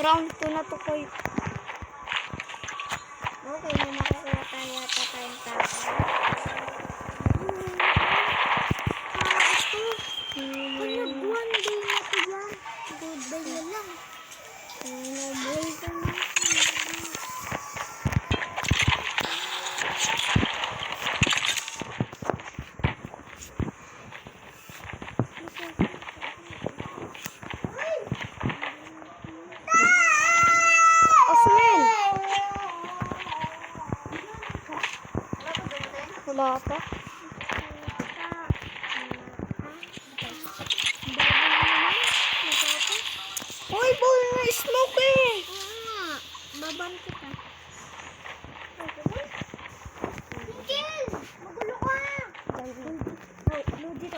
round 2 na to, Koy. Okay, may makukuha tayo yata tayong tao. Ito. One day na ito dyan. Good day na lang. Boy ka na. Wala pa. Uy, boy, may smoke eh. Baban kita. Tingin! Magulo ka! No, dito.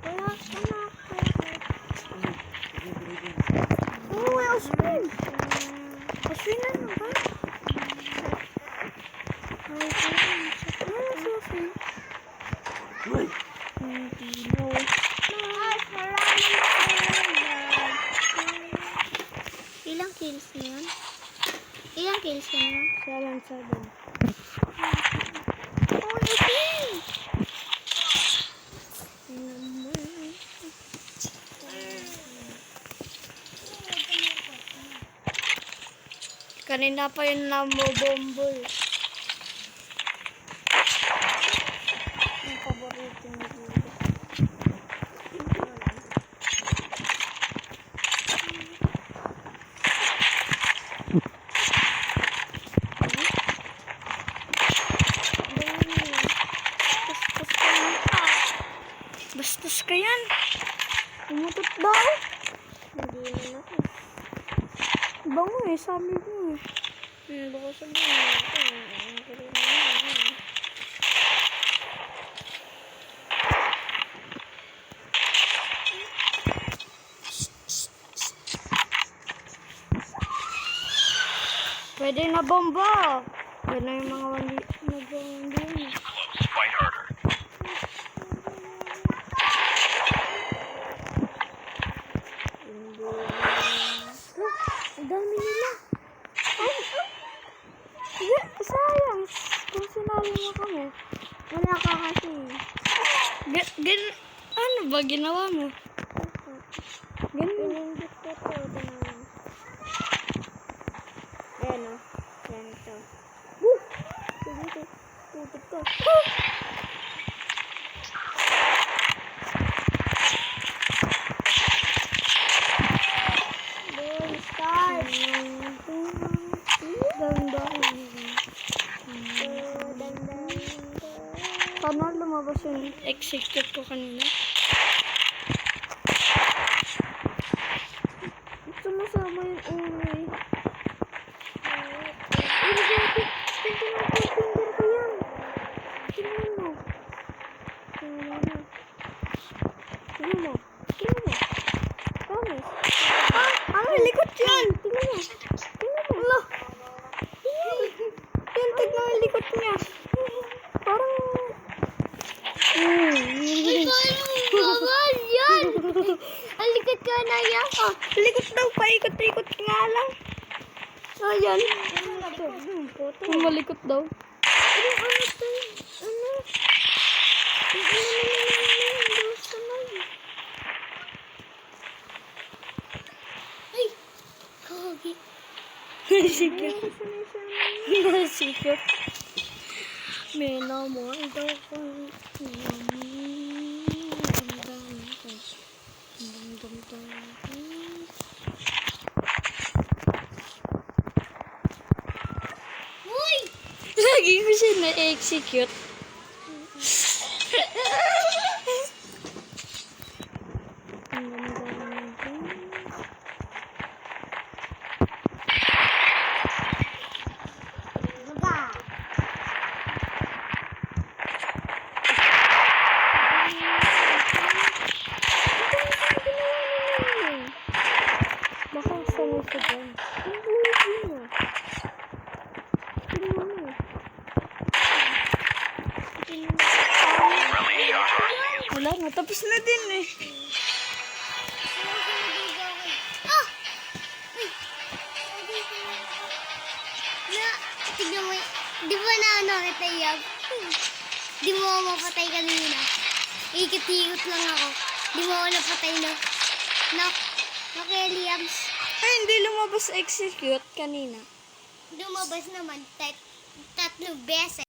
Wala. Oh, may Oswin. Oswin na ba? Ilang kills niya? Ilang kills niya? 7. Oh, okay! Kanina pa yun na mo bombo eh. Ang paborito ni Bulo. Bastos ka yan. Umutot daw. Hindi naman ako. Bango eh, sabi ko eh. Baka sabihin ako. Pwede na bomba. Yan na yung mga wali. Nag-bomba. Fight harder. Ang dami nila. Sayang. Kung sinali mo kami. Wala ka kasi. Ano ba ginawa mo? Pinindot ko to. Ayan o. Ayan ito. Dito. Tutot ko. Boy, start. Ganda. Paano lumabas yung execute ko kanina? Sumasama yung ulo eh. Tingnan mo. Promise. Ano? Likot yan. Tingnan mo. Ala. Yan, tignan mo yung likot niya. Parang... Bawal yan! Ang likod ka na yan. Likot daw. Paikot-ikot nga lang. Ayan. Kung malikot daw. Ay! Kagi. Sikot. Sikot. Minamor daw ko. Uy! Lagi ko siya na-execute. Baba! Baka sanay ko dyan. Wala na, tapos na din eh. Ah! Na, tignan mo, di ba na ano kita yan? Di mo ako mapatay kanina. Ikot-ikot lang ako. Di mo ako napatay no. No, kaya Liams. Ay, hindi lumabas execute kanina. Lumabas naman tatlong beses.